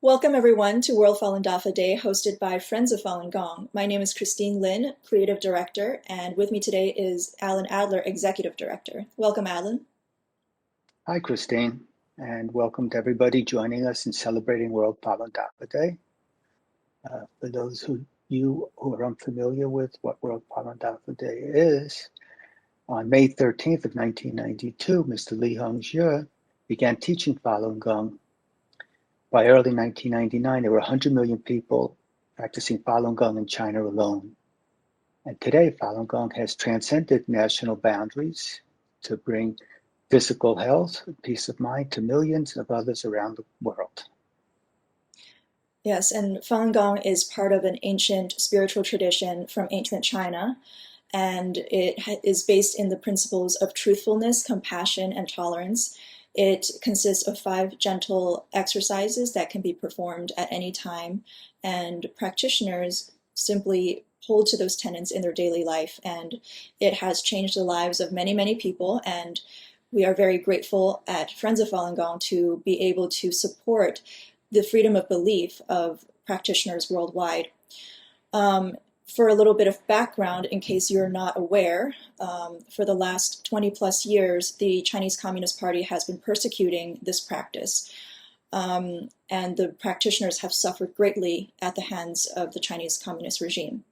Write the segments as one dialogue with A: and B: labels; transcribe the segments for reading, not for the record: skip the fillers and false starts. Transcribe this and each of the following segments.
A: Welcome everyone to World Falun Dafa Day hosted by Friends of Falun Gong. My name is Christine Lin, Creative Director, and with me today is Alan Adler, Executive Director. Welcome, Alan.
B: Hi, Christine, and welcome to everybody joining us in celebrating World Falun Dafa Day. For those who are unfamiliar with what World Falun Dafa Day is, on May 13th of 1992, Mr. Li Hongzhi began teaching Falun Gong. By early 1999, there were 100 million people practicing Falun Gong in China alone. And today, Falun Gong has transcended national boundaries to bring physical health and peace of mind to millions of others around the world.
A: Yes, and Falun Gong is part of an ancient spiritual tradition from ancient China, and it is based in the principles of truthfulness, compassion, and tolerance. It consists of 5 gentle exercises that can be performed at any time, and practitioners simply hold to those tenets in their daily life, and it has changed the lives of many, many people, and we are very grateful at Friends of Falun Gong to be able to support the freedom of belief of practitioners worldwide. For a little bit of background, in case you're not aware, for the last 20 plus years, the Chinese Communist Party has been persecuting this practice. And the practitioners have suffered greatly at the hands of the Chinese Communist regime.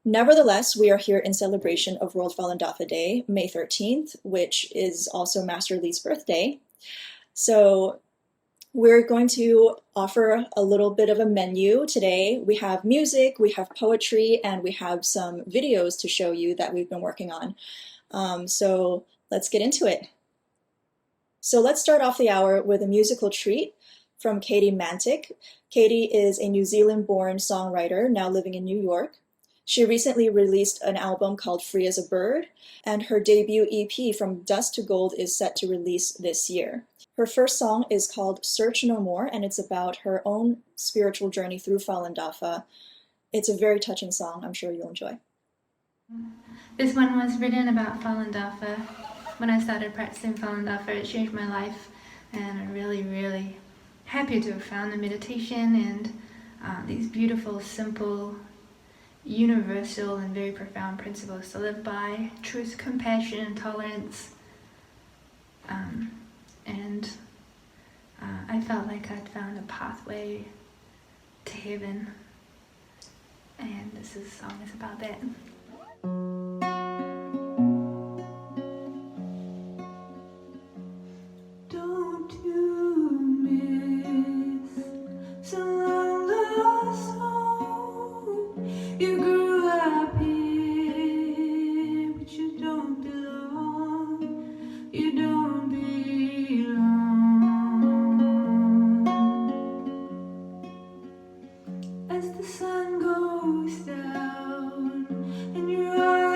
A: Nevertheless, we are here in celebration of World Falun Dafa Day, May 13th, which is also Master Li's birthday. So we're going to offer a little bit of a menu today. We have music, we have poetry, and we have some videos to show you that we've been working on. So let's get into it. So let's start off the hour with a musical treat from Katy Mantyk. Katy is a New Zealand-born songwriter now living in New York. She recently released an album called Free as a Bird, and her debut EP, From Dust to Gold, is set to release this year. Her first song is called Search No More, and it's about her own spiritual journey through Falun Dafa. It's a very touching song. I'm sure you'll enjoy.
C: This one was written about Falun Dafa. When I started practicing Falun Dafa, it changed my life, and I'm really, really happy to have found the meditation and these beautiful, simple, universal and very profound principles to live by: truth, compassion, and tolerance. I felt like I'd found a pathway to heaven, and this song is about that.
D: As the sun goes down and your eyes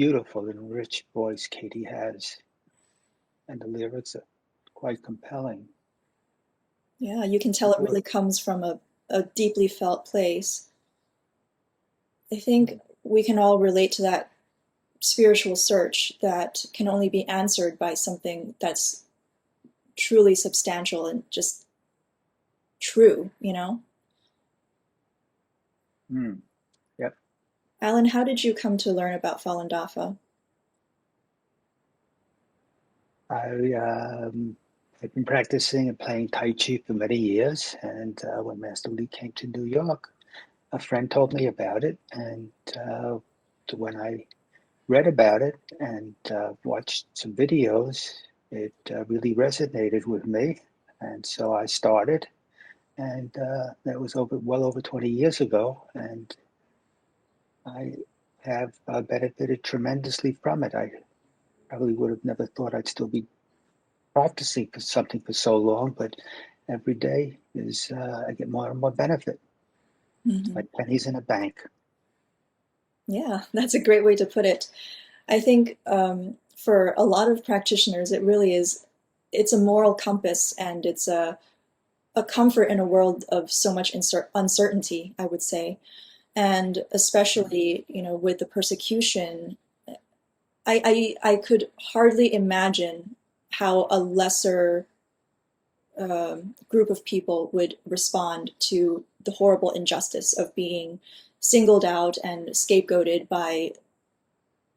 B: beautiful and rich voice Katy has, and the lyrics are quite compelling.
A: Yeah, you can tell it really comes from a deeply felt place. I think we can all relate to that spiritual search that can only be answered by something that's truly substantial and just true, you know?
B: Mm, yep.
A: Alan, how did you come to learn about Falun Dafa?
B: I've been practicing and playing Tai Chi for many years, and when Master Lee came to New York, a friend told me about it, and when I read about it and watched some videos, it really resonated with me, and so I started, and that was well over 20 years ago, and I have benefited tremendously from it. I probably would have never thought I'd still be practicing for something for so long, but every day is I get more and more benefit. It's
A: Mhm.
B: like pennies in a bank.
A: Yeah, that's a great way to put it. I think for a lot of practitioners, it really is, it's a moral compass and it's a comfort in a world of so much uncertainty, I would say. And especially, you know, with the persecution, I could hardly imagine how a lesser group of people would respond to the horrible injustice of being singled out and scapegoated by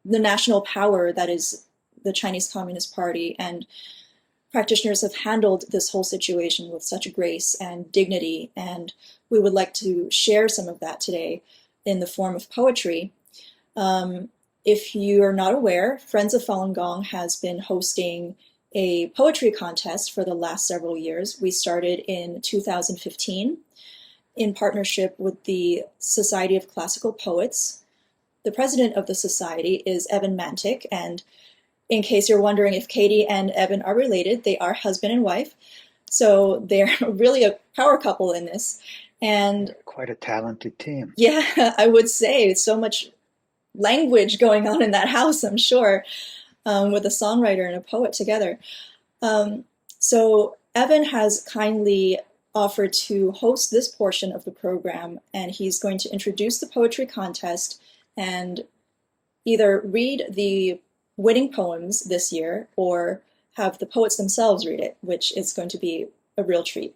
A: the national power that is the Chinese Communist Party. And practitioners have handled this whole situation with such grace and dignity. And we would like to share some of that today in the form of poetry. Um, if you are not aware, Friends of Falun Gong has been hosting a poetry contest for the last several years. We started in 2015 in partnership with the Society of Classical Poets. The president of the society is Evan Mantyk, and in case you're wondering if Katy and Evan are related, they are husband and wife. So they're really a power couple in this. And
B: Quite a talented team.
A: yeah, I would say it's so much language going on in that house, I'm sure, with a songwriter and a poet together. Um, so Evan has kindly offered to host this portion of the program, and he's going to introduce the poetry contest and either read the winning poems this year or have the poets themselves read it, which is going to be a real treat.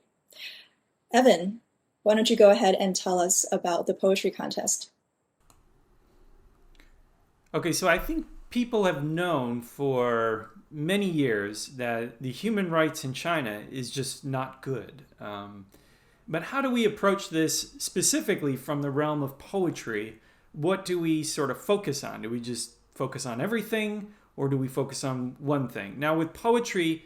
A: Evan, why don't you go ahead and tell us about the poetry contest?
D: Okay, so I think people have known for many years that the human rights in China is just not good. But how do we approach this specifically from the realm of poetry? What do we sort of focus on? Do we just focus on everything, or do we focus on one thing? Now, with poetry,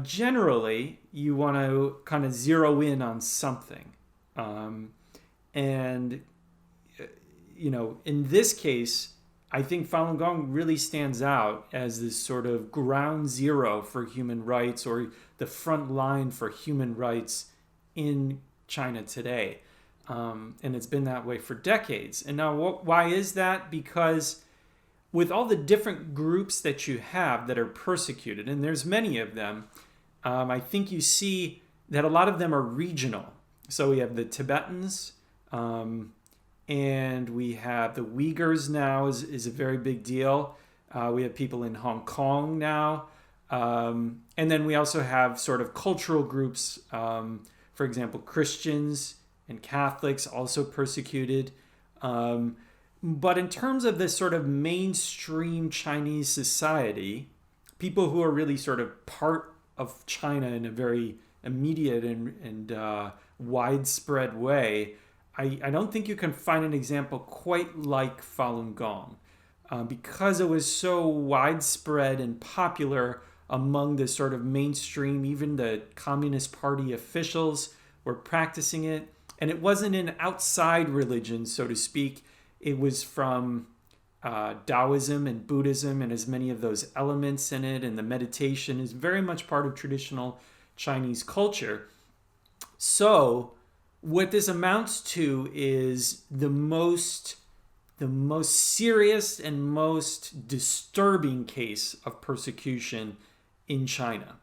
D: generally, you want to kind of zero in on something. And, you know, in this case, I think Falun Gong really stands out as this sort of ground zero for human rights, or the front line for human rights in China today. And it's been that way for decades. And now, why is that? Because with all the different groups that you have that are persecuted, and there's many of them, I think you see that a lot of them are regional. So we have the Tibetans, and we have the Uyghurs now is a very big deal. We have people in Hong Kong now. And then we also have sort of cultural groups, for example, Christians and Catholics also persecuted. But in terms of this sort of mainstream Chinese society, people who are really sort of part of China in a very immediate and widespread way, I don't think you can find an example quite like Falun Gong, because it was so widespread and popular among the sort of mainstream. Even the Communist Party officials were practicing it, and it wasn't an outside religion, so to speak. It was from Taoism and Buddhism, and as many of those elements in it, and the meditation is very much part of traditional Chinese culture. So what this amounts to is the most the most serious and most disturbing case of persecution in China.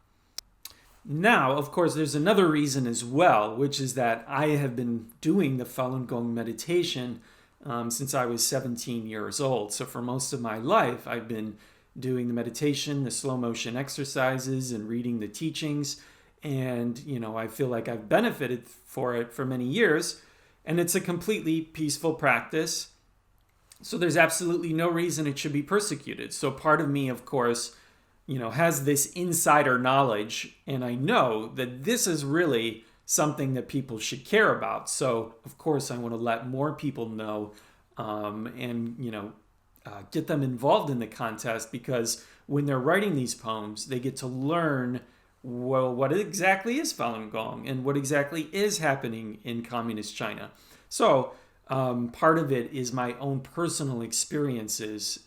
D: Now, of course, there's another reason as well, which is that I have been doing the Falun Gong meditation since I was 17 years old. So for most of my life, I've been doing the meditation, the slow motion exercises, and reading the teachings. And, I feel like I've benefited for it for many years. And it's a completely peaceful practice. So there's absolutely no reason it should be persecuted. So part of me, of course, has this insider knowledge, and I know that this is really something that people should care about. So, of course, I want to let more people know and get them involved in the contest, because when they're writing these poems, they get to learn, well, what exactly is Falun Gong and what exactly is happening in communist China. So, part of it is my own personal experiences,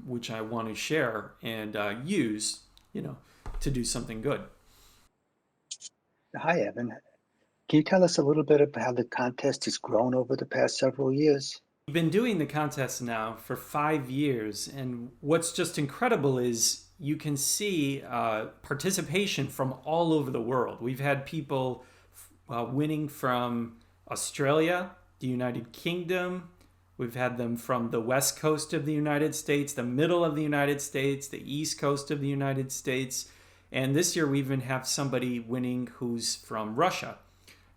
D: which I want to share and use, to do something good.
B: Hi, Evan. Can you tell us a little bit about how the contest has grown over the past several years?
D: We've been doing the contest now for 5 years, and what's just incredible is you can see participation from all over the world. We've had people winning from Australia, the United Kingdom. We've had them from the west coast of the United States, the middle of the United States, the east coast of the United States. And this year we even have somebody winning who's from Russia.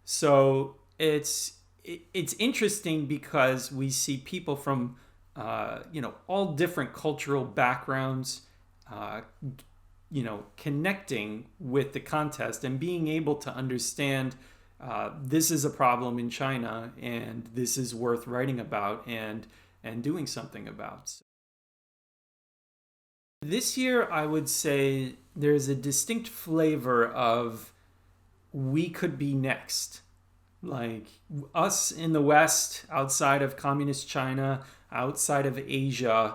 D: So it's interesting because we see people from all different cultural backgrounds connecting with the contest and being able to understand this is a problem in China, and this is worth writing about and doing something about. This year, I would say there's a distinct flavor of we could be next. Like us in the West, outside of communist China, outside of Asia,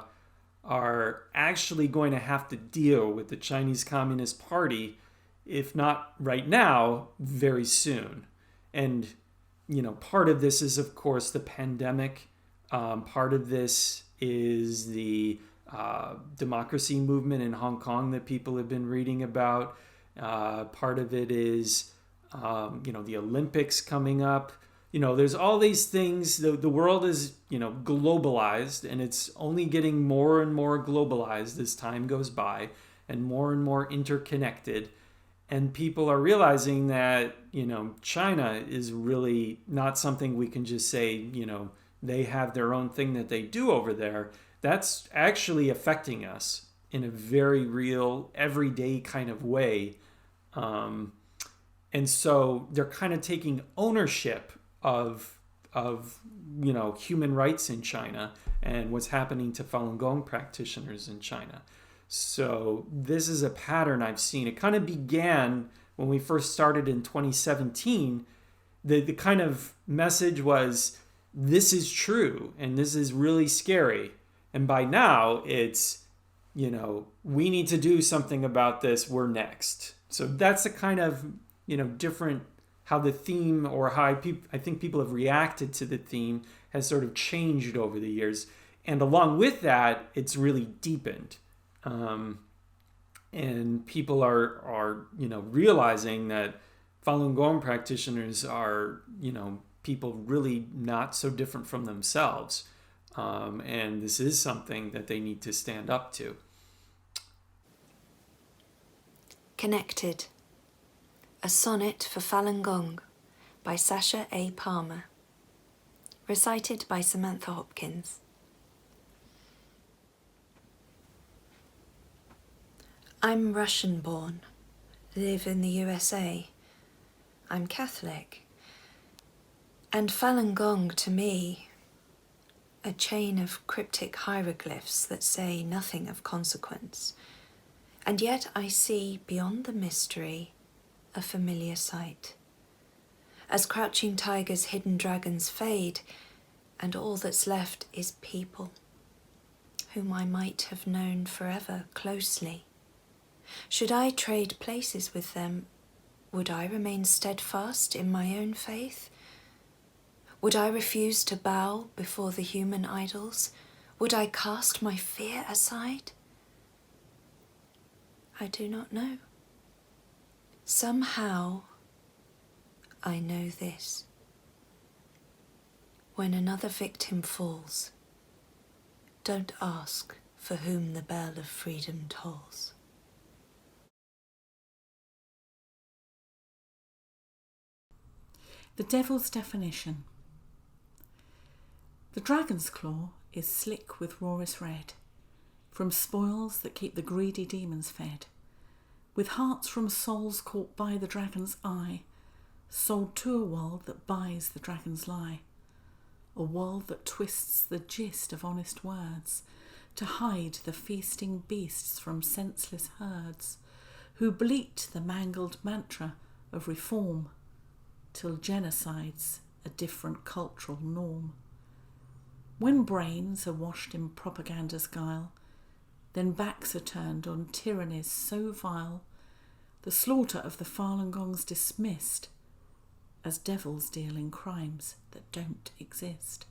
D: are actually going to have to deal with the Chinese Communist Party, if not right now, very soon. And, part of this is, of course, the pandemic. Part of this is the democracy movement in Hong Kong that people have been reading about. Part of it is, the Olympics coming up. There's all these things. The world is, globalized, and it's only getting more and more globalized as time goes by and more interconnected. And people are realizing that, China is really not something we can just say, they have their own thing that they do over there. That's actually affecting us in a very real, everyday kind of way. And so they're kind of taking ownership of human rights in China and what's happening to Falun Gong practitioners in China. So this is a pattern I've seen. It kind of began when we first started in 2017. The kind of message was, this is true and this is really scary. And by now it's, we need to do something about this. We're next. So that's the kind of, different how the theme, or how I think people have reacted to the theme, has sort of changed over the years. And along with that, it's really deepened. And people are realizing that Falun Gong practitioners are, people really not so different from themselves. And this is something that they need to stand up to.
E: Connected. A Sonnet for Falun Gong by Sasha A. Palmer. Recited by Samantha Hopkins. I'm Russian-born, live in the USA. I'm Catholic. And Falun Gong to me, a chain of cryptic hieroglyphs that say nothing of consequence. And yet I see beyond the mystery a familiar sight. As crouching tigers, hidden dragons fade, and all that's left is people, whom I might have known forever closely. Should I trade places with them, would I remain steadfast in my own faith? Would I refuse to bow before the human idols? Would I cast my fear aside? I do not know. Somehow, I know this. When another victim falls, don't ask for whom the bell of freedom tolls.
F: The devil's definition. The dragon's claw is slick with rawest red, from spoils that keep the greedy demons fed, with hearts from souls caught by the dragon's eye, sold to a world that buys the dragon's lie, a world that twists the gist of honest words to hide the feasting beasts from senseless herds, who bleat the mangled mantra of reform, till genocide's a different cultural norm. When brains are washed in propaganda's guile, then backs are turned on tyrannies so vile, the slaughter of the Falun Gong's dismissed as devils deal in crimes that don't exist.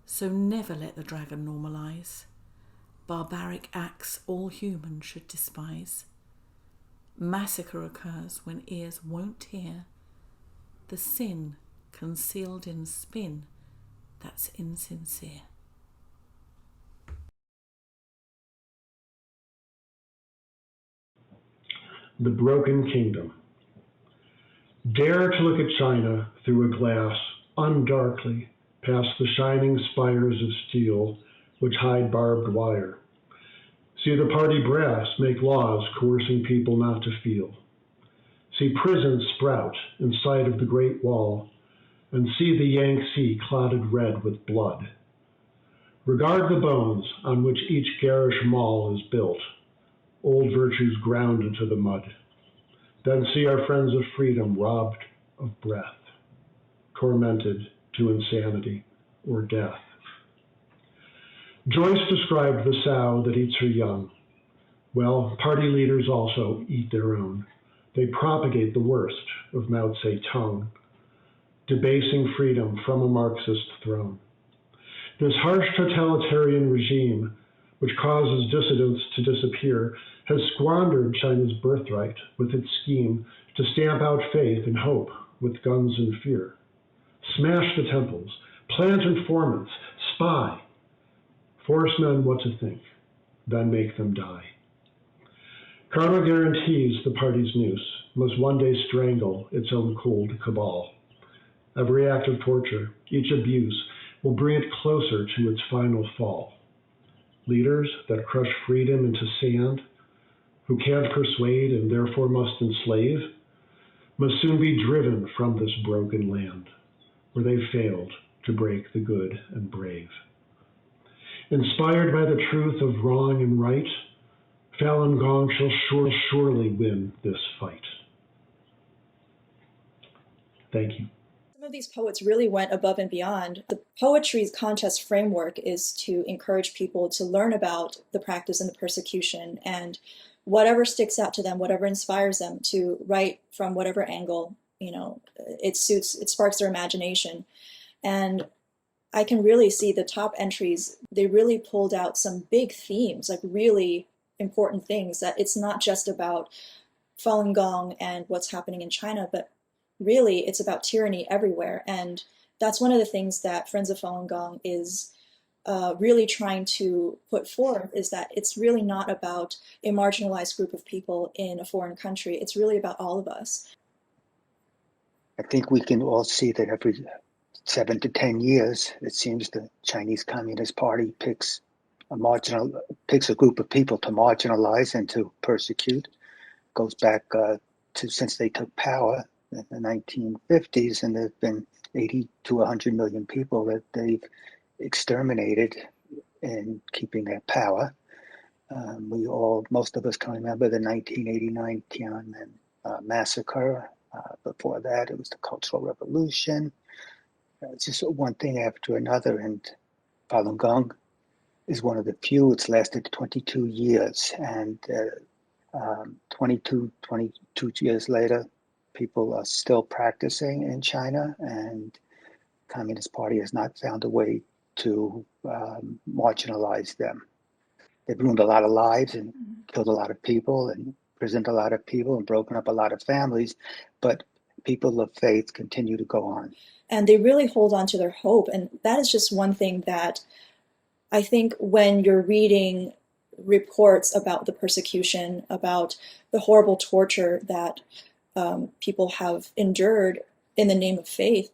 F: So never let the dragon normalise barbaric acts all humans should despise. Massacre occurs when ears won't hear the sin concealed in spin that's insincere.
G: The Broken Kingdom. Dare to look at China through a glass undarkly past the shining spires of steel which hide barbed wire. See the party brass make laws coercing people not to feel. See prisons sprout in sight of the Great Wall, and see the Yangtze clotted red with blood. Regard the bones on which each garish mall is built, old virtues ground into the mud. Then see our friends of freedom robbed of breath, tormented to insanity or death. Joyce described the sow that eats her young. Well, party leaders also eat their own. They propagate the worst of Mao Zedong, debasing freedom from a Marxist throne. This harsh totalitarian regime, which causes dissidents to disappear, has squandered China's birthright with its scheme to stamp out faith and hope with guns and fear. Smash the temples, plant informants, spy, force men what to think, then make them die. Karma guarantees the party's noose must one day strangle its own cold cabal. Every act of torture, each abuse, will bring it closer to its final fall. Leaders that crush freedom into sand, who can't persuade and therefore must enslave, must soon be driven from this broken land, where they failed to break the good and brave. Inspired by the truth of wrong and right, Falun Gong shall surely win this fight. Thank you.
A: Some of these poets really went above and beyond. The poetry contest framework is to encourage people to learn about the practice and the persecution, and whatever sticks out to them, whatever inspires them to write from whatever angle, it sparks their imagination. And I can really see the top entries, they really pulled out some big themes, like really important things, that it's not just about Falun Gong and what's happening in China, but really it's about tyranny everywhere. And that's one of the things that Friends of Falun Gong is really trying to put forth, is that it's really not about a marginalized group of people in a foreign country. It's really about all of us.
B: I think we can all see that every 7 to 10 years, it seems the Chinese Communist Party picks a group of people to marginalize and to persecute. Goes back to since they took power in the 1950s, and there have been 80 to 100 million people that they've exterminated in keeping their power. Most of us can remember the 1989 Tiananmen massacre. Before that, it was the Cultural Revolution. It's just one thing after another, and Falun Gong is one of the few. It's lasted 22 years, and 22 years later, people are still practicing in China, and Communist Party has not found a way to marginalize them. They've ruined a lot of lives and killed a lot of people and imprisoned a lot of people and broken up a lot of families, but people of faith continue to go on.
A: And they really hold on to their hope. And that is just one thing that I think when you're reading reports about the persecution, about the horrible torture that people have endured in the name of faith,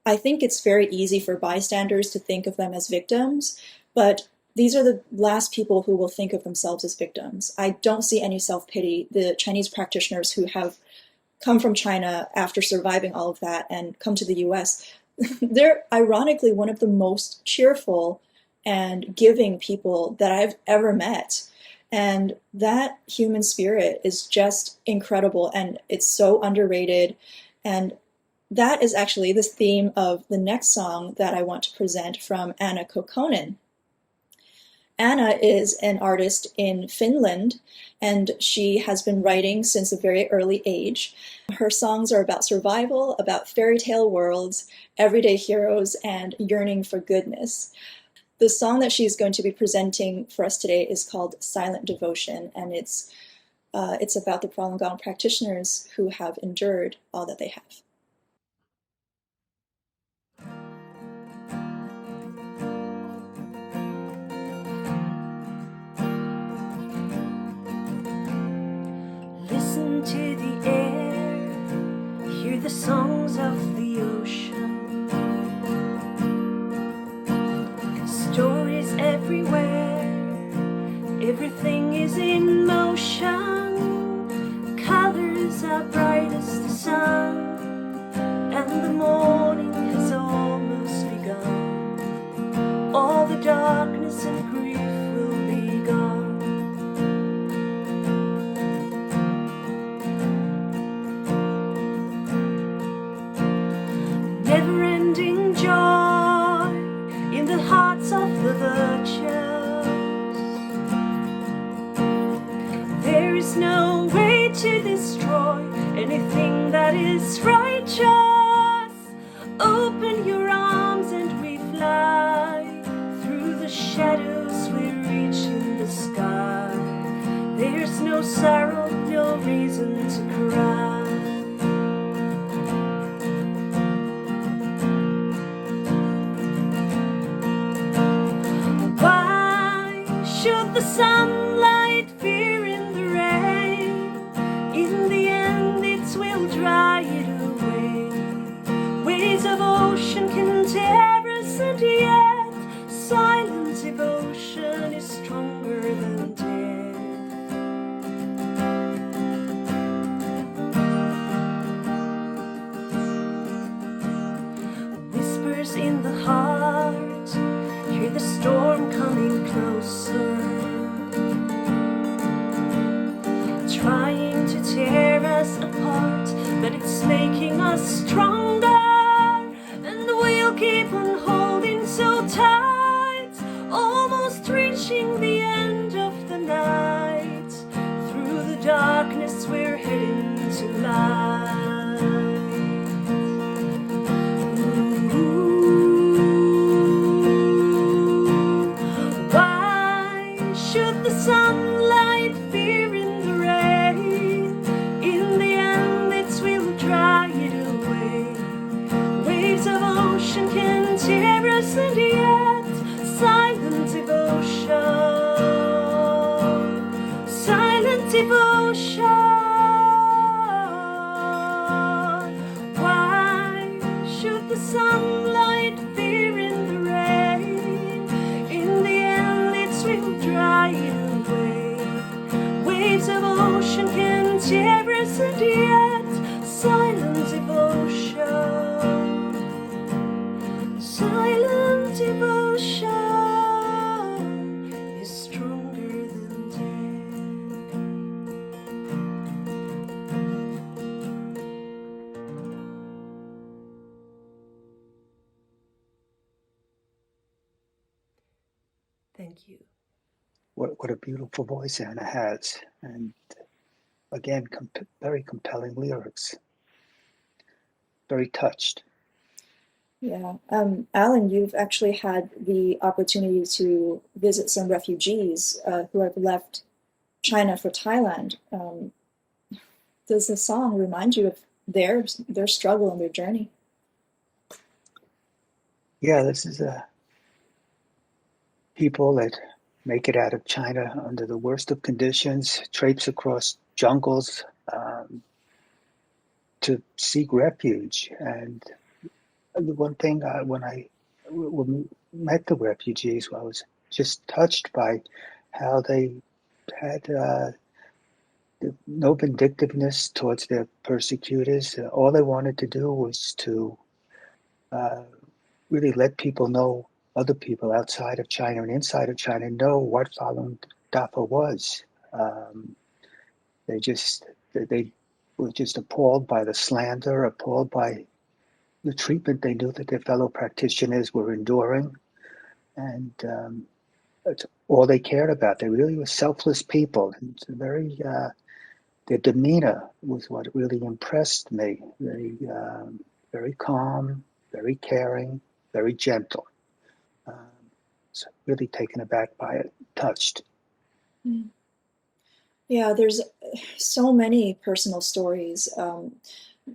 A: I think it's very easy for bystanders to think of them as victims, but these are the last people who will think of themselves as victims. I don't see any self-pity. The Chinese practitioners who have come from China after surviving all of that and come to the US, they're ironically one of the most cheerful and giving people that I've ever met. And that human spirit is just incredible, and it's so underrated. And that is actually the theme of the next song that I want to present from Anna Kokkonen. Anna is an artist in Finland, and she has been writing since a very early age. Her songs are about survival, about fairy tale worlds, everyday heroes, and yearning for goodness. The song that she's going to be presenting for us today is called Silent Devotion, and it's about the Falun Gong practitioners who have endured all that they have.
H: Listen to the air, hear the songs of the ocean. Stories everywhere, everything is in motion. Colors are bright as the sun, and the morning has almost begun. All the darkness and grief will be gone. Never-ending joy in the hearts of the virtuous. There is no way to destroy anything that is righteous. Open your arms and we fly. Through the shadows we reach in the sky. There's no sorrow, no reason to cry. Should the sunlight fear in the rain? In the end it will dry it away. Waves of ocean can tear us, and yet silent devotion is stronger than death. Whispers in the heart, hear the storm coming closer. Trying to tear us apart, but it's making us stronger. And we'll keep on holding so tight, almost reaching the end of the night. Through the darkness we're heading to light. Why should the sunlight fear in the rain? In the end it will dry it away. Waves of ocean can tear us, and yet silent devotion, silent devotion. Why should the sunlight fear in the rain? In the end it will dry it away. Waves of ocean can tear us, and yet silent devotion, silent devotion is stronger than death. Thank you.
B: What a beautiful voice Anna has. And again, very compelling lyrics. Very touched.
A: Yeah. Alan, you've actually had the opportunity to visit some refugees who have left China for Thailand. Does the song remind you of their struggle and their journey?
B: Yeah, this is people that make it out of China under the worst of conditions, traipse across jungles to seek refuge. And the one thing when I met the refugees, I was just touched by how they had no vindictiveness towards their persecutors. All they wanted to do was to really let people know, other people outside of China and inside of China, know what Falun Dafa was. Um, they were just appalled by the slander, appalled by the treatment they knew that their fellow practitioners were enduring, and that's all they cared about. They really were selfless people, and their demeanor was what really impressed me. Very calm, very caring, very gentle. So really taken aback by it, touched.
A: Mm. Yeah, there's so many personal stories,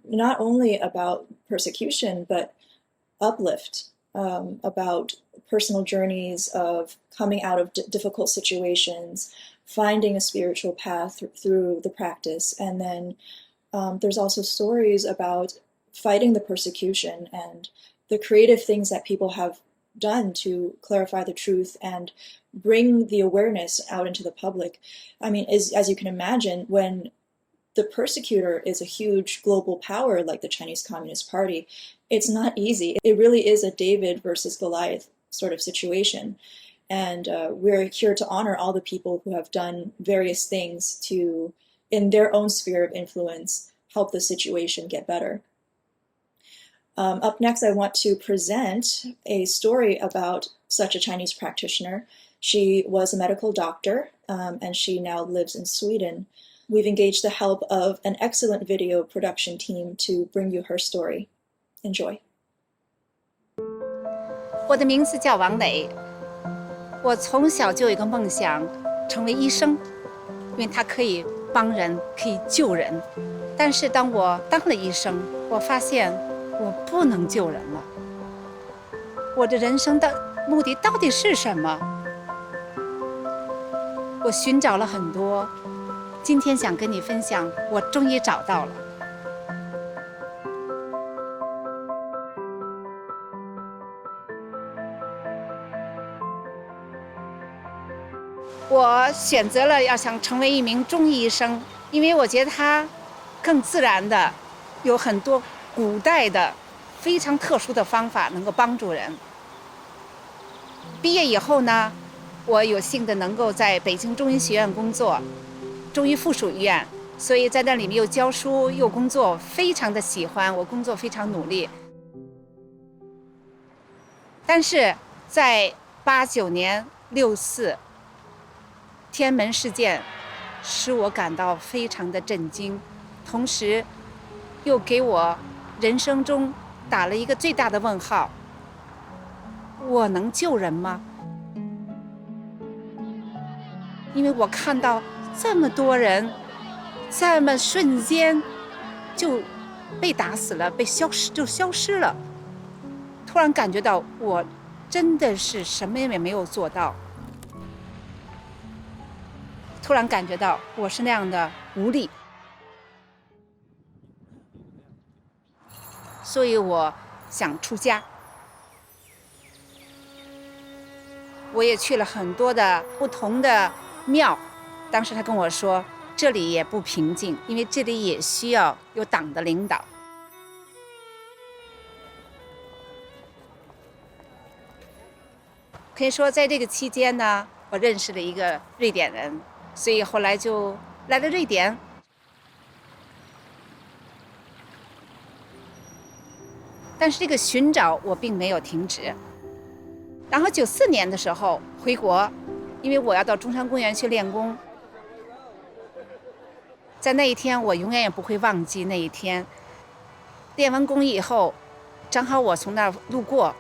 A: not only about persecution, but uplift, about personal journeys of coming out of difficult situations, finding a spiritual path through the practice. And then there's also stories about fighting the persecution and the creative things that people have done to clarify the truth and bring the awareness out into the public. I mean, as you can imagine, when the persecutor is a huge global power like the Chinese Communist Party, it's not easy. It really is a David versus Goliath sort of situation. And we're here to honor all the people who have done various things to, in their own sphere of influence, help the situation get better. Up next, I want to present a story about such a Chinese practitioner. She was a medical doctor, and she now lives in Sweden. We've engaged the help of an excellent video production team to bring you her story. Enjoy.
I: 我的名字叫王磊，我从小就有一个梦想，成为医生，因为它可以帮人，可以救人。但是当我当了医生，我发现我不能救人了。我的人生的目的到底是什么？我寻找了很多，今天想跟你分享，我终于找到了。我选择了要想成为一名中医医生，因为我觉得它更自然的，有很多古代的非常特殊的方法能够帮助人。毕业以后呢，我有幸的能够在北京中医学院工作，中医附属医院，所以在那里面又教书又工作，非常的喜欢，我工作非常努力。但是在89年6·4天安门事件使我感到非常的震惊，同时又给我人生中打了一个最大的问号：我能救人吗？因为我看到这么多人这么瞬间就被打死了，被消失了，突然感觉到我真的是什么也没有做到，突然感觉到我是那样的无力，所以我想出家。我也去了很多的不同的庙，当时他跟我说，这里也不平静，因为这里也需要有党的领导。可以说在这个期间呢，我认识了一个瑞典人，所以后来就来了瑞典。但是这个寻找我并没有停止。然后94年的时候回国，因为我要到中山公园去练功。在那一天，我永远也不会忘记那一天。练完功以后，正好我从那儿路过，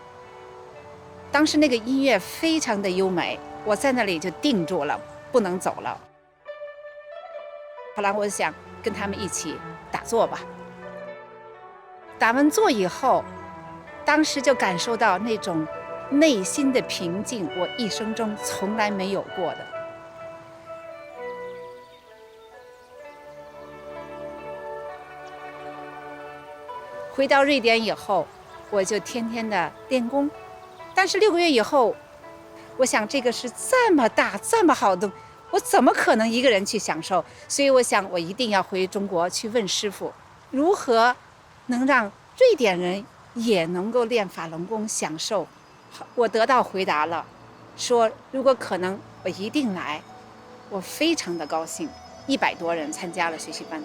I: 当时那个音乐非常的优美，我在那里就定住了，不能走了。后来我想跟他们一起打坐吧。打完坐以后，当时就感受到那种内心的平静，我一生中从来没有过的。回到瑞典以后，我就天天的练功，但是6个月以后，我想这个是这么大这么好的，我怎么可能一个人去享受？所以我想我一定要回中国去问师傅，如何能让瑞典人也能够练法轮功享受。我得到回答了，说如果可能我一定来。我非常的高兴，100多人参加了学习班。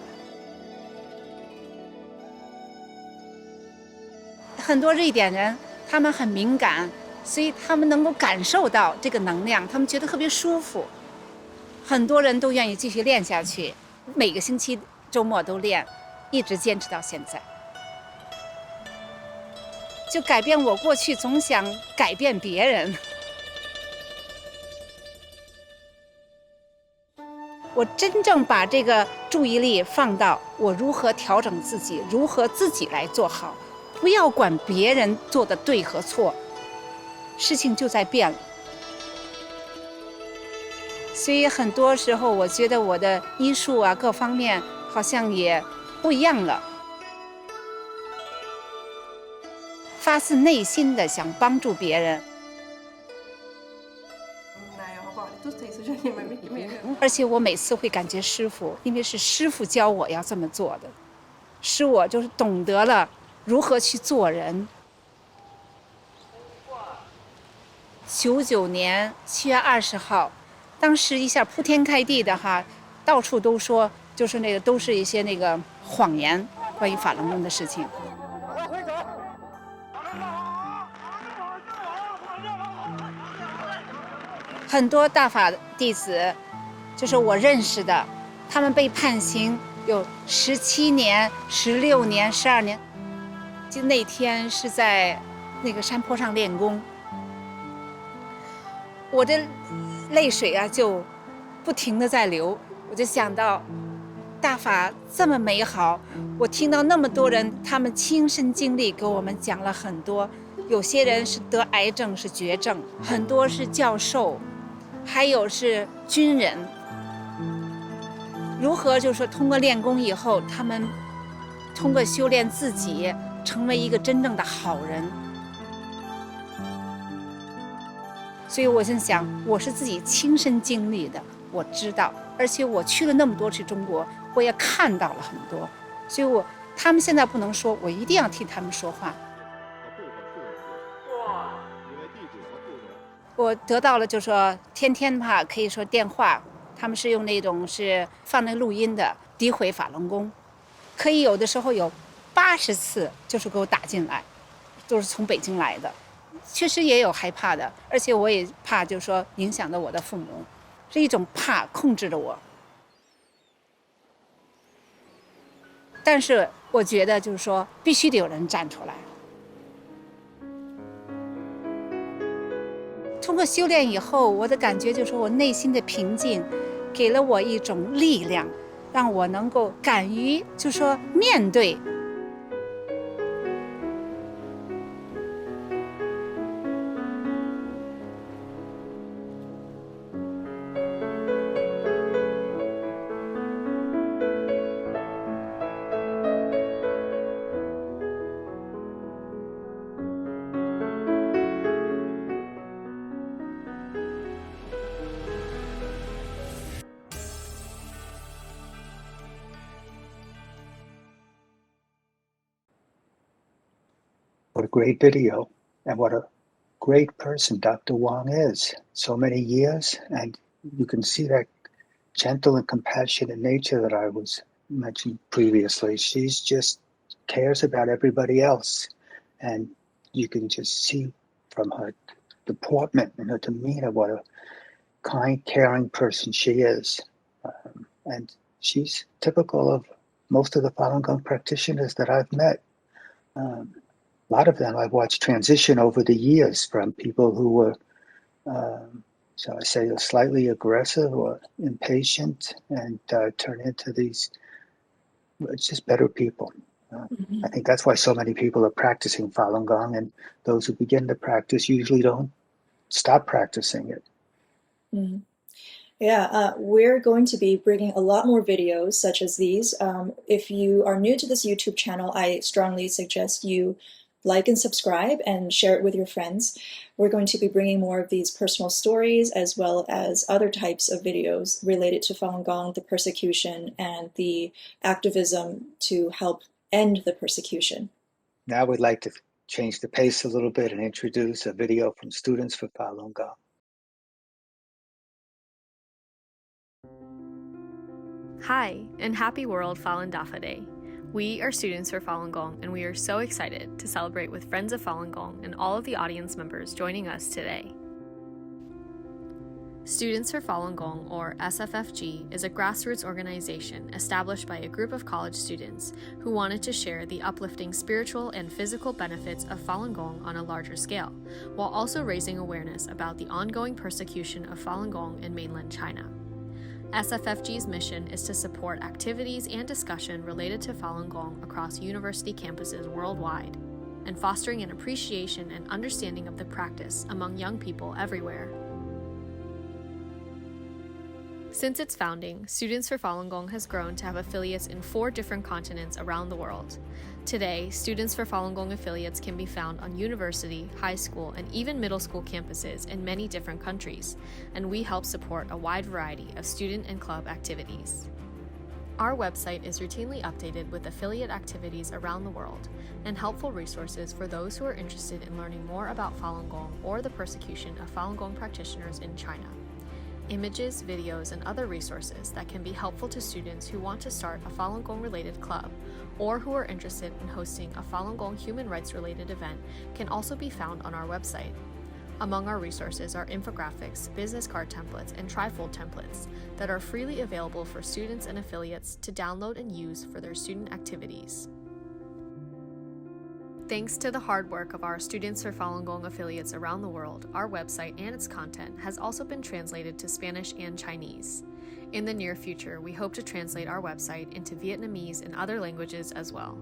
I: 很多瑞典人他们很敏感，所以他们能够感受到这个能量，他们觉得特别舒服。很多人都愿意继续练下去，每个星期周末都练，一直坚持到现在。就改变我过去总想改变别人，我真正把这个注意力放到我如何调整自己，如何自己来做好，不要管别人做的对和错，事情就在变了。所以很多时候我觉得我的医术啊各方面好像也不一样了，发自内心的想帮助别人。而且我每次会感觉师父，因为是师父教我要这么做的，使我就是懂得了如何去做人。99年7月20号，当时一下铺天盖地的哈，到处都说，就是那个都是一些那个谎言，关于法轮功的事情。很多大法弟子，就是我认识的，他们被判刑有17年、16年、12年。就那天是在那个山坡上练功，我的泪水啊就不停地在流。我就想到，大法这么美好，我听到那么多人，他们亲身经历给我们讲了很多。有些人是得癌症，是绝症，很多是教授。还有是军人，如何就是说通过练功以后，他们通过修炼自己，成为一个真正的好人。所以我在想，我是自己亲身经历的，我知道，而且我去了那么多次中国，我也看到了很多，所以他们现在不能说，我一定要替他们说话。我得到了，就是说天天吧，可以说电话，他们是用那种是放那录音的，诋毁法轮功，可以有的时候有80次，就是给我打进来，都是从北京来的，确实也有害怕的，而且我也怕，就是说影响到我的父母，是一种怕控制着我。但是我觉得就是说，必须得有人站出来。通过修炼以后，我的感觉就是我内心的平静，给了我一种力量，让我能够敢于就是说面对。
B: What a great video, and what a great person Dr. Wong is. So many years, and you can see that gentle and compassionate nature that I was mentioned previously. She's just cares about everybody else, and you can just see from her deportment and her demeanor what a kind, caring person she is. And she's typical of most of the Falun Gong practitioners that I've met. a lot of them I've watched transition over the years from people who were, shall I say, slightly aggressive or impatient, and turn into these just better people. I think that's why so many people are practicing Falun Gong, and those who begin to practice usually don't stop practicing it.
A: Mm-hmm. Yeah, we're going to be bringing a lot more videos such as these. If you are new to this YouTube channel, I strongly suggest you like and subscribe and share it with your friends. We're going to be bringing more of these personal stories as well as other types of videos related to Falun Gong, the persecution, and the activism to help end the persecution.
B: Now we'd like to change the pace a little bit and introduce a video from Students for Falun Gong.
J: Hi, and happy World Falun Dafa Day. We are students for Falun Gong, and we are so excited to celebrate with Friends of Falun Gong and all of the audience members joining us today. Students for Falun Gong, or SFFG, is a grassroots organization established by a group of college students who wanted to share the uplifting spiritual and physical benefits of Falun Gong on a larger scale, while also raising awareness about the ongoing persecution of Falun Gong in mainland China. SFFG's mission is to support activities and discussion related to Falun Gong across university campuses worldwide, and fostering an appreciation and understanding of the practice among young people everywhere. Since its founding, Students for Falun Gong has grown to have affiliates in 4 different continents around the world. Today, Students for Falun Gong affiliates can be found on university, high school, and even middle school campuses in many different countries, and we help support a wide variety of student and club activities. Our website is routinely updated with affiliate activities around the world and helpful resources for those who are interested in learning more about Falun Gong or the persecution of Falun Gong practitioners in China. Images, videos, and other resources that can be helpful to students who want to start a Falun Gong related club or who are interested in hosting a Falun Gong human rights related event can also be found on our website. Among our resources are infographics, business card templates, and trifold templates that are freely available for students and affiliates to download and use for their student activities. Thanks to the hard work of our Students for Falun Gong affiliates around the world, our website and its content has also been translated to Spanish and Chinese. In the near future, we hope to translate our website into Vietnamese and other languages as well.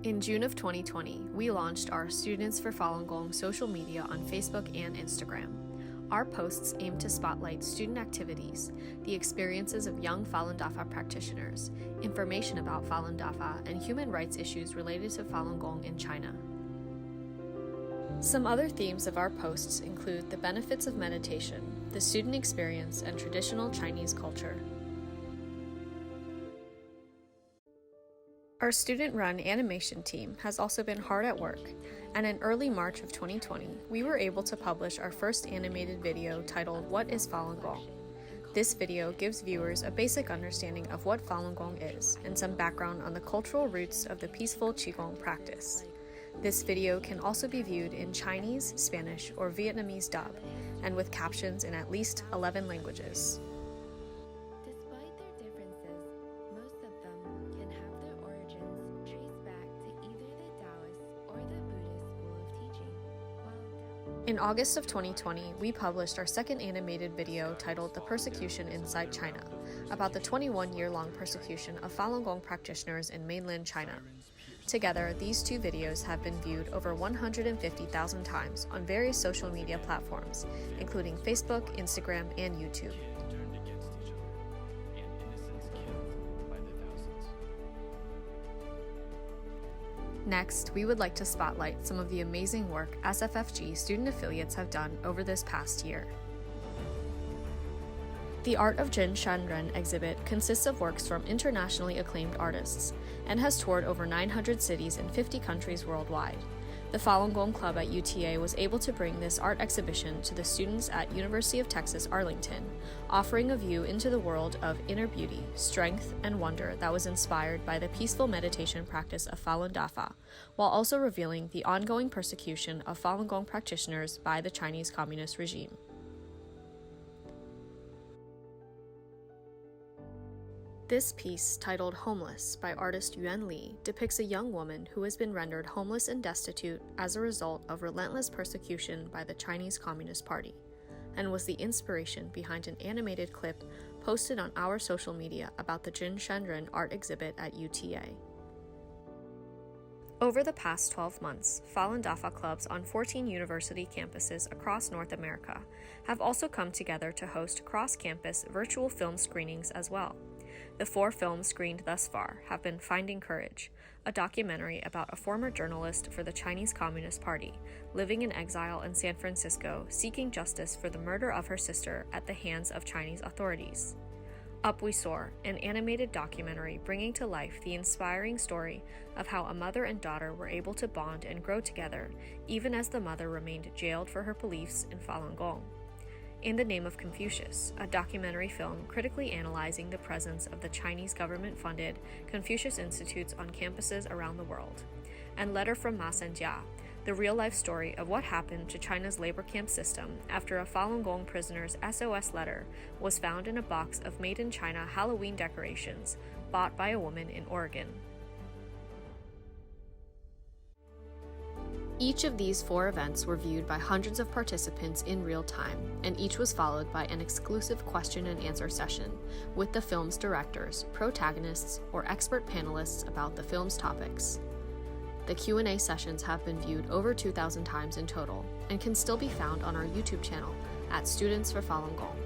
J: In June of 2020, we launched our Students for Falun Gong social media on Facebook and Instagram. Our posts aim to spotlight student activities, the experiences of young Falun Dafa practitioners, information about Falun Dafa, and human rights issues related to Falun Gong in China. Some other themes of our posts include the benefits of meditation, the student experience, and traditional Chinese culture. Our student-run animation team has also been hard at work, and in early March of 2020, we were able to publish our first animated video titled What is Falun Gong? This video gives viewers a basic understanding of what Falun Gong is and some background on the cultural roots of the peaceful Qigong practice. This video can also be viewed in Chinese, Spanish, or Vietnamese dub, and with captions in at least 11 languages.
K: Despite their differences, most of them can have their origins traced back to either the Taoist or the Buddhist school of teaching.
J: In August of 2020, we published our second animated video titled The Persecution Inside China, about the 21-year-long persecution of Falun Gong practitioners in mainland China. Together, these 2 videos have been viewed over 150,000 times on various social media platforms, including Facebook, Instagram, and YouTube. Next, we would like to spotlight some of the amazing work SFFG student affiliates have done over this past year. The Art of Jin Shanren exhibit consists of works from internationally acclaimed artists and has toured over 900 cities in 50 countries worldwide. The Falun Gong Club at UTA was able to bring this art exhibition to the students at University of Texas Arlington, offering a view into the world of inner beauty, strength, and wonder that was inspired by the peaceful meditation practice of Falun Dafa, while also revealing the ongoing persecution of Falun Gong practitioners by the Chinese Communist regime. This piece, titled Homeless by artist Yuan Li, depicts a young woman who has been rendered homeless and destitute as a result of relentless persecution by the Chinese Communist Party, and was the inspiration behind an animated clip posted on our social media about the Jin Shenren art exhibit at UTA. Over the past 12 months, Falun Dafa clubs on 14 university campuses across North America have also come together to host cross-campus virtual film screenings as well. The 4 films screened thus far have been Finding Courage, a documentary about a former journalist for the Chinese Communist Party, living in exile in San Francisco, seeking justice for the murder of her sister at the hands of Chinese authorities. Up We Soar, an animated documentary bringing to life the inspiring story of how a mother and daughter were able to bond and grow together, even as the mother remained jailed for her beliefs in Falun Gong. In the Name of Confucius, a documentary film critically analyzing the presence of the Chinese government-funded Confucius Institutes on campuses around the world. And Letter from Ma Sanjia, the real-life story of what happened to China's labor camp system after a Falun Gong prisoner's SOS letter was found in a box of made-in-China Halloween decorations bought by a woman in Oregon. Each of these 4 events were viewed by hundreds of participants in real time, and each was followed by an exclusive question and answer session with the film's directors, protagonists, or expert panelists about the film's topics. The Q&A sessions have been viewed over 2,000 times in total and can still be found on our YouTube channel at Students for Falun Gong.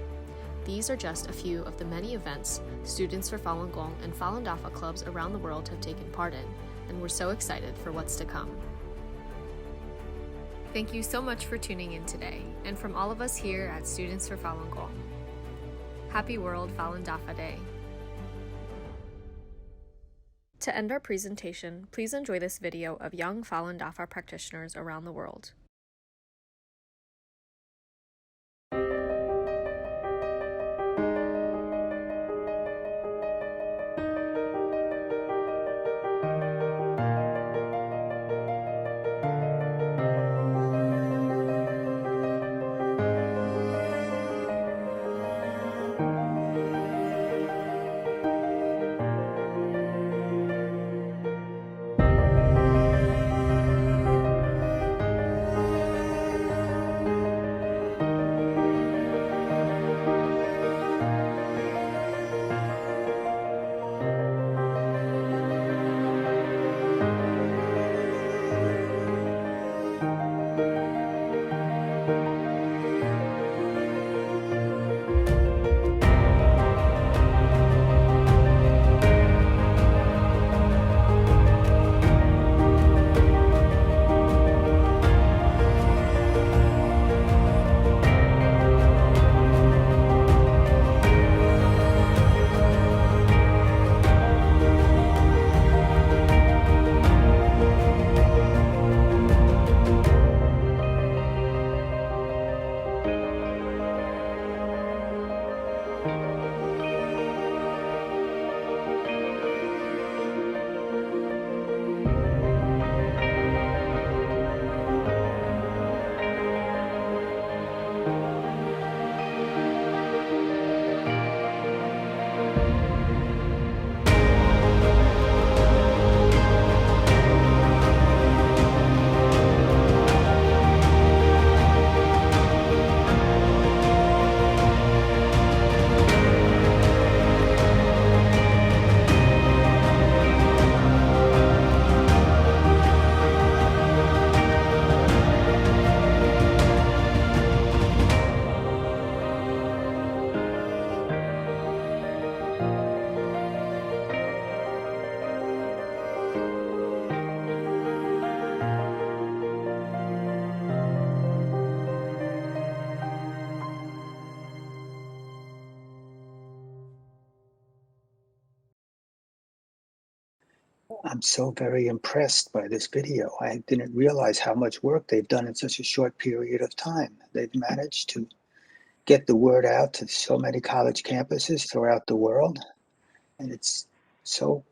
J: These are just a few of the many events Students for Falun Gong and Falun Dafa clubs around the world have taken part in, and we're so excited for what's to come. Thank you so much for tuning in today, and from all of us here at Students for Falun Gong. Happy World Falun Dafa Day! To end our presentation, please enjoy this video of young Falun Dafa practitioners around the world.
B: I'm so very impressed by this video. I didn't realize how much work they've done in such a short period of time. They've managed to get the word out to so many college campuses throughout the world. And it's so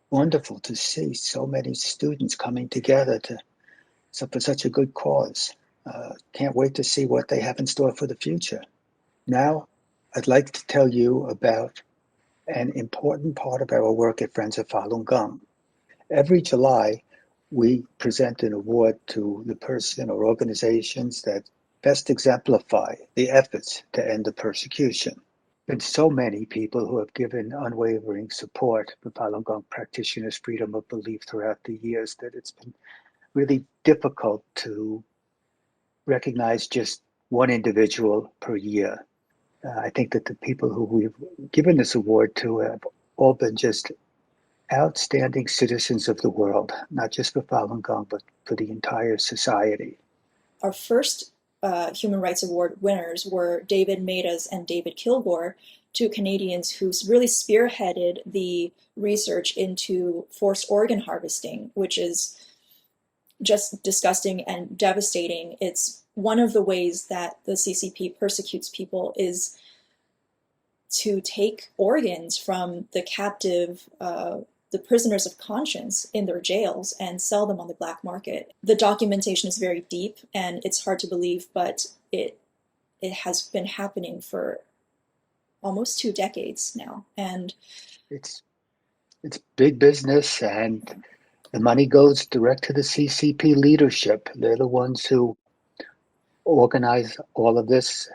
B: wonderful to see so many students coming together for such a good cause. Can't wait to see what they have in store for the future. Now, I'd like to tell you about an important part of our work at Friends of Falun Gong. Every July, we present an award to the person or organizations that best exemplify the efforts to end the persecution. Been so many people who have given unwavering support for Falun Gong practitioners' freedom of belief throughout the years that it's been really difficult to recognize just one individual per year. I think that the people who we've given this award to have all been just outstanding citizens of the world, not just for Falun Gong, but for the entire society.
A: Our first Human Rights Award winners were David Maidas and David Kilgore, two Canadians who really spearheaded the research into forced organ harvesting, which is just disgusting and devastating. It's one of the ways that the CCP persecutes people is to take organs from the captive, the prisoners of conscience in their jails and sell them on the black market. The documentation is very deep and it's hard to believe, but it has been happening for almost 2 decades now. And
B: it's big business, and the money goes direct to the CCP leadership. They're the ones who organize all of this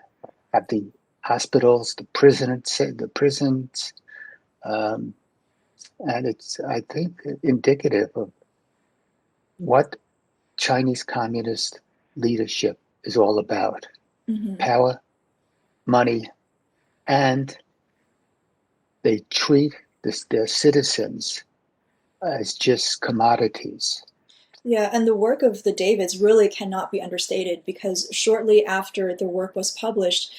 B: at the hospitals, the prisons, and it's, I think, indicative of what Chinese communist leadership is all about.
A: mm-hmm.
B: Power, money, and they treat their citizens as just commodities.
A: Yeah, and the work of the Davids really cannot be understated because shortly after the work was published,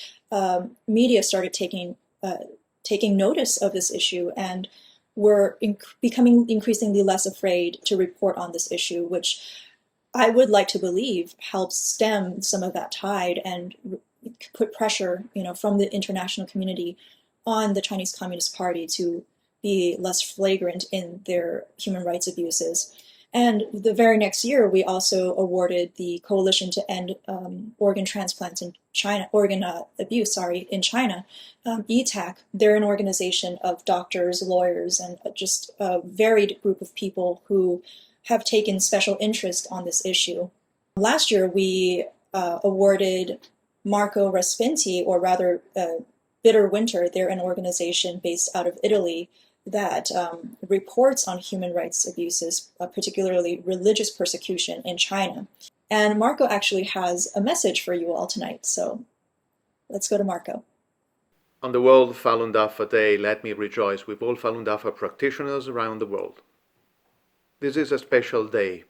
A: media started taking notice of this issue and were becoming increasingly less afraid to report on this issue, which I would like to believe helps stem some of that tide and put pressure, from the international community on the Chinese Communist Party to be less flagrant in their human rights abuses. And the very next year, we also awarded the Coalition to End Organ Transplants in China, organ abuse, in China, ETAC. They're an organization of doctors, lawyers, and just a varied group of people who have taken special interest on this issue. Last year, we awarded Marco Respinti, or rather Bitter Winter. They're an organization based out of Italy that reports on human rights abuses, particularly religious persecution in China. And Marco actually has a message for you all tonight, so let's go to Marco.
L: On the World Falun Dafa Day, let me rejoice with all Falun Dafa practitioners around the world. This is a special day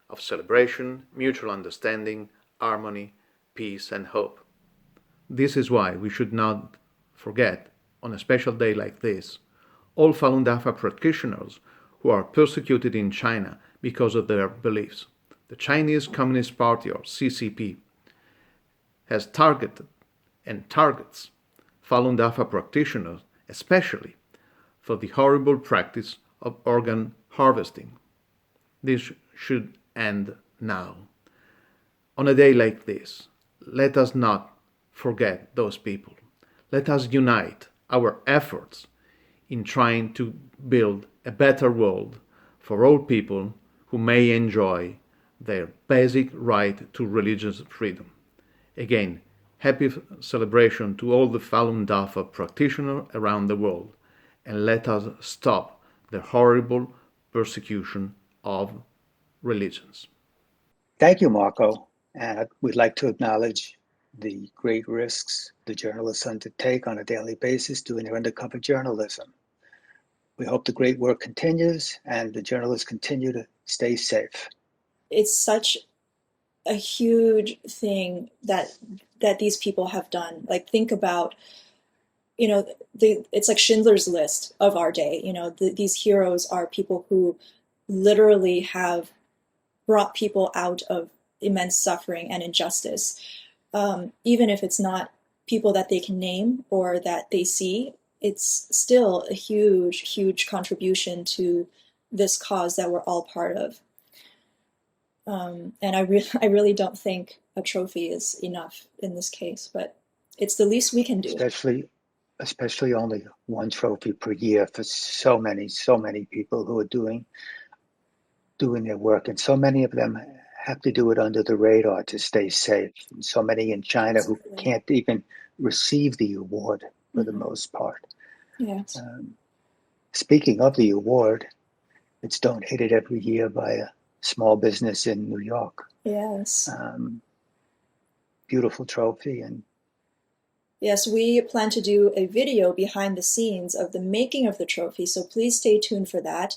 L: of celebration, mutual understanding, harmony, peace, and hope. This is why we should not forget, on a special day like this, all Falun Dafa practitioners who are persecuted in China because of their beliefs. The Chinese Communist Party, or CCP, has targeted and targets Falun Dafa practitioners, especially for the horrible practice of organ harvesting. This should end now. On a day like this, let us not forget those people. Let us unite our efforts in trying to build a better world for all people who may enjoy their basic right to religious freedom. Again, happy celebration to all the Falun Dafa practitioners around the world, and let us stop the horrible persecution of religions.
B: Thank you, Marco. And we'd like to acknowledge the great risks the journalists undertake on a daily basis doing their undercover journalism. We hope the great work continues and the journalists continue to stay safe.
A: It's such a huge thing that these people have done. Like, think about, it's like Schindler's List of our day. These heroes are people who literally have brought people out of immense suffering and injustice. Even if it's not people that they can name or that they see, it's still a huge, huge contribution to this cause that we're all part of. And I really don't think a trophy is enough in this case, but it's the least we can do.
B: especially only one trophy per year for so many people who are doing their work, and so many of them have to do it under the radar to stay safe. And so many in China who can't even receive the award for the most part.
A: Yes.
B: Speaking of the award, it's donated every year by a small business in New York.
A: Yes.
B: Beautiful trophy. And
A: yes, we plan to do a video behind the scenes of the making of the trophy, so please stay tuned for that.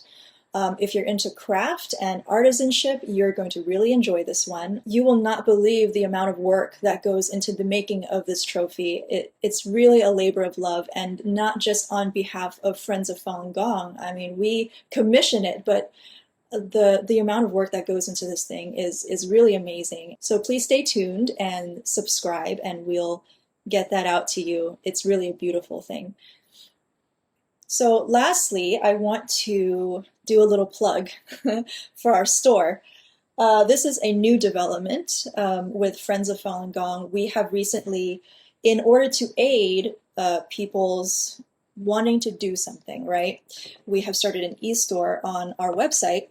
A: If you're into craft and artisanship, you're going to really enjoy this one. You will not believe the amount of work that goes into the making of this trophy. It's really a labor of love, and not just on behalf of Friends of Falun Gong. I mean, we commission it, but the amount of work that goes into this thing is really amazing. So please stay tuned and subscribe, and we'll get that out to you. It's really a beautiful thing. So lastly, I want to do a little plug for our store. This is a new development with Friends of Falun Gong. We have recently, in order to aid people's wanting to do something, right? We have started an e-store on our website,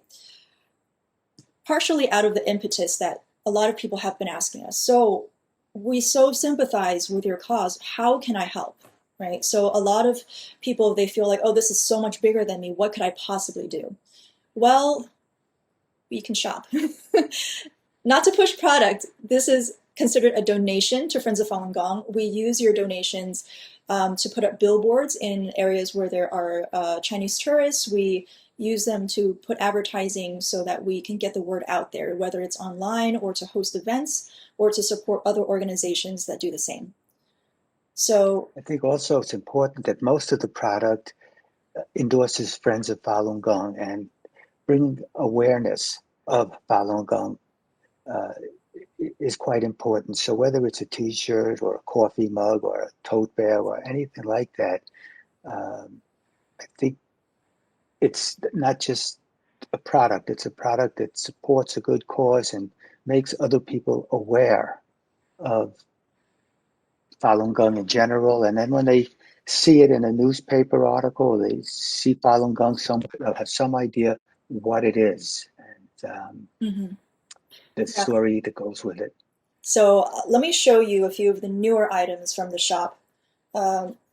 A: partially out of the impetus that a lot of people have been asking us. So we so sympathize with your cause. How can I help? Right? So a lot of people, they feel like, oh, this is so much bigger than me. What could I possibly do? Well, you can shop. Not to push product. This is considered a donation to Friends of Falun Gong. We use your donations to put up billboards in areas where there are Chinese tourists. We use them to put advertising so that we can get the word out there, whether it's online or to host events or to support other organizations that do the same. So
B: I think also it's important that most of the product endorses Friends of Falun Gong and bring awareness of Falun Gong is quite important. So whether it's a t-shirt or a coffee mug or a tote bag or anything like that, I think it's not just a product, it's a product that supports a good cause and makes other people aware of Falun Gong in general. And then when they see it in a newspaper article, they see Falun Gong, they'll have some idea what it is and the story that goes with it.
A: So let me show you a few of the newer items from the shop.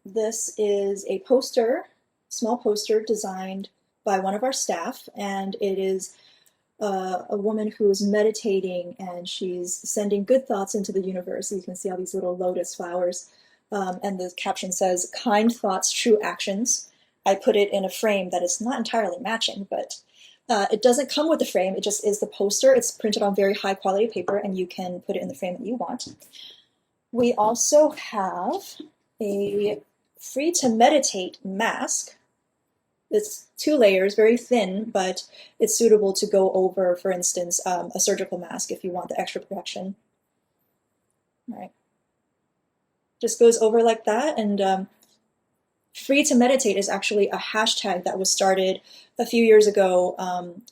A: This is a poster, small poster designed by one of our staff, and it is a woman who is meditating, and she's sending good thoughts into the universe. You can see all these little lotus flowers, and the caption says, "Kind thoughts, true actions." I put it in a frame that is not entirely matching, but it doesn't come with the frame. It just is the poster. It's printed on very high quality paper, and you can put it in the frame that you want. We also have a free to meditate mask. It's 2 layers, very thin, but it's suitable to go over, for instance, a surgical mask if you want the extra protection. All right. Just goes over like that. And free to meditate is actually a hashtag that was started a few years ago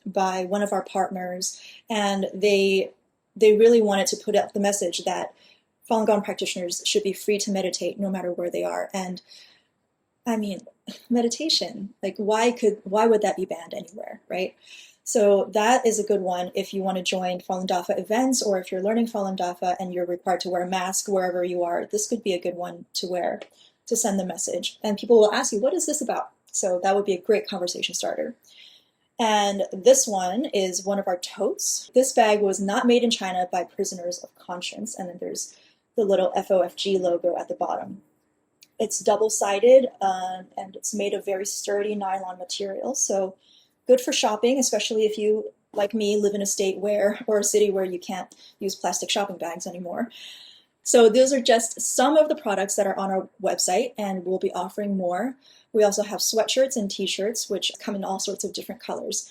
A: by one of our partners, and they really wanted to put out the message that Falun Gong practitioners should be free to meditate no matter where they are. And I mean, meditation, like why would that be banned anywhere, right? So that is a good one if you want to join Falun Dafa events, or if you're learning Falun Dafa and you're required to wear a mask wherever you are. This could be a good one to wear to send the message. And people will ask you, what is this about? So that would be a great conversation starter. And this one is one of our totes. This bag was not made in China by prisoners of conscience. And then there's the little FOFG logo at the bottom. It's double-sided and it's made of very sturdy nylon material. So good for shopping, especially if you, like me, live in a state or a city where you can't use plastic shopping bags anymore. So those are just some of the products that are on our website, and we'll be offering more. We also have sweatshirts and t-shirts, which come in all sorts of different colors.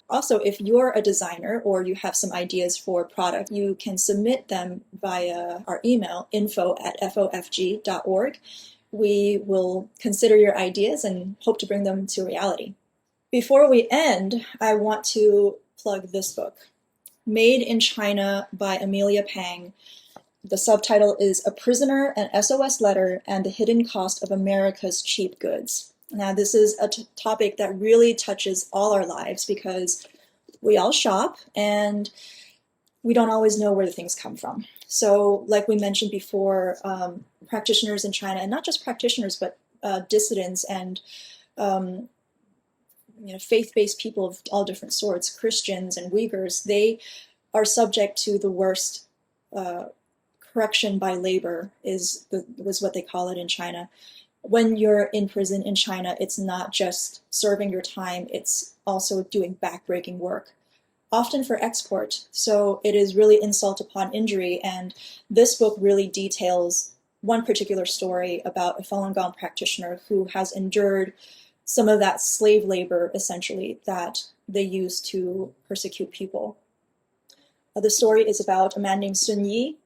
A: Also, if you're a designer or you have some ideas for product, you can submit them via our email, info@fofg.org. We will consider your ideas and hope to bring them to reality. Before we end, I want to plug this book, Made in China by Amelia Pang. The subtitle is A Prisoner, an SOS Letter, and the Hidden Cost of America's Cheap Goods. Now, this is a topic that really touches all our lives because we all shop and we don't always know where the things come from. So, like we mentioned before, practitioners in China, and not just practitioners, but dissidents and faith-based people of all different sorts, Christians and Uyghurs, they are subject to the worst correction by labor was what they call it in China. When you're in prison in China, it's not just serving your time, it's also doing backbreaking work, often for export. So it is really insult upon injury. And this book really details one particular story about a Falun Gong practitioner who has endured some of that slave labor, essentially, that they use to persecute people. The story is about a man named Sun Yi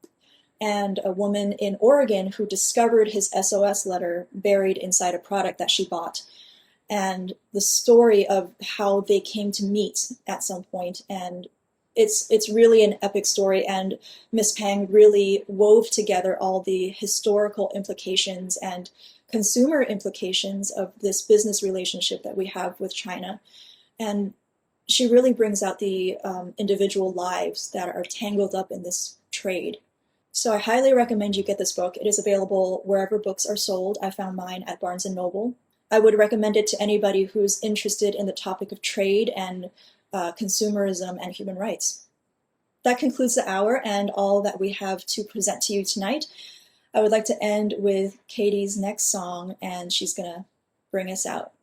A: and a woman in Oregon who discovered his SOS letter buried inside a product that she bought. And the story of how they came to meet at some point. And it's really an epic story. And Miss Pang really wove together all the historical implications and consumer implications of this business relationship that we have with China. And she really brings out the individual lives that are tangled up in this trade. So I highly recommend you get this book. It is available wherever books are sold. I found mine at Barnes & Noble. I would recommend it to anybody who's interested in the topic of trade and consumerism and human rights. That concludes the hour and all that we have to present to you tonight. I would like to end with Katy's next song, and she's going to bring us out.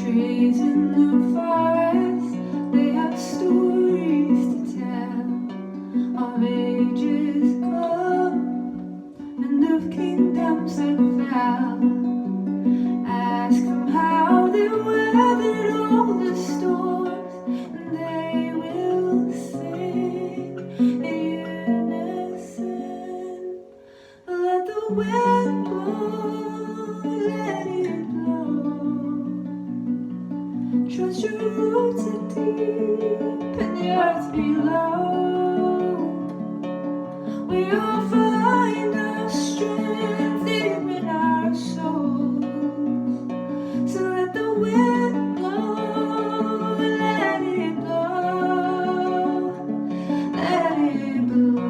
C: Trees in the forest, they have stories to tell of ages gone and of kingdoms that fell. Ask them how they weathered all the storms, and they will sing in unison. Let the wind blow, let it blow. Trust your roots are deep in the earth below. We all find our strength deep in our souls. So let the wind blow, let it blow, let it blow.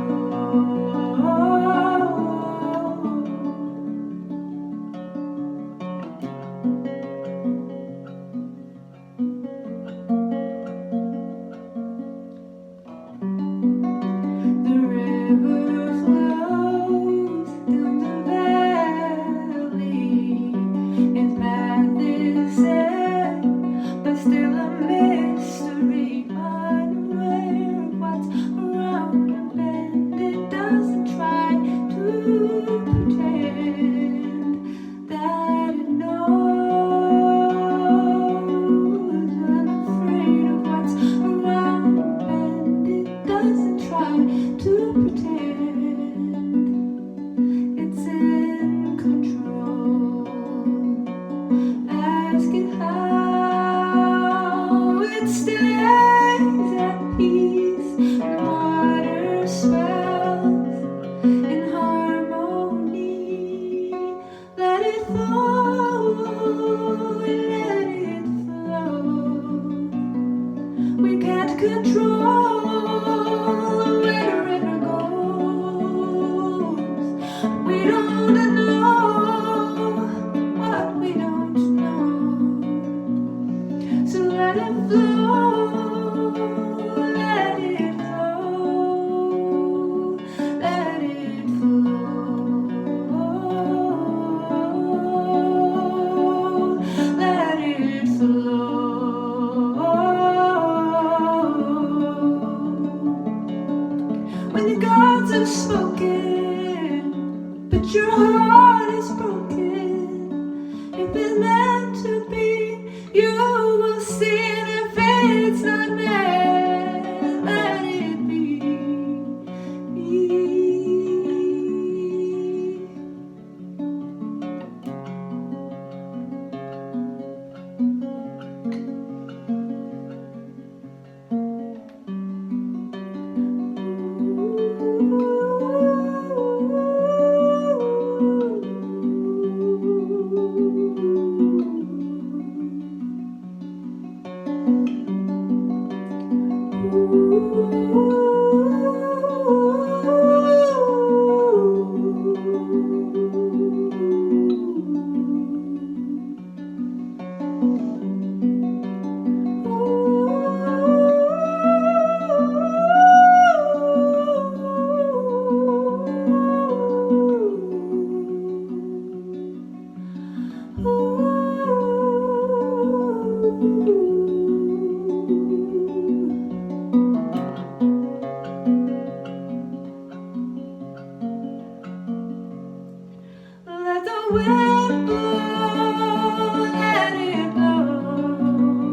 H: Let the wind blow, let it blow.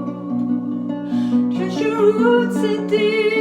H: Trust your roots are deep.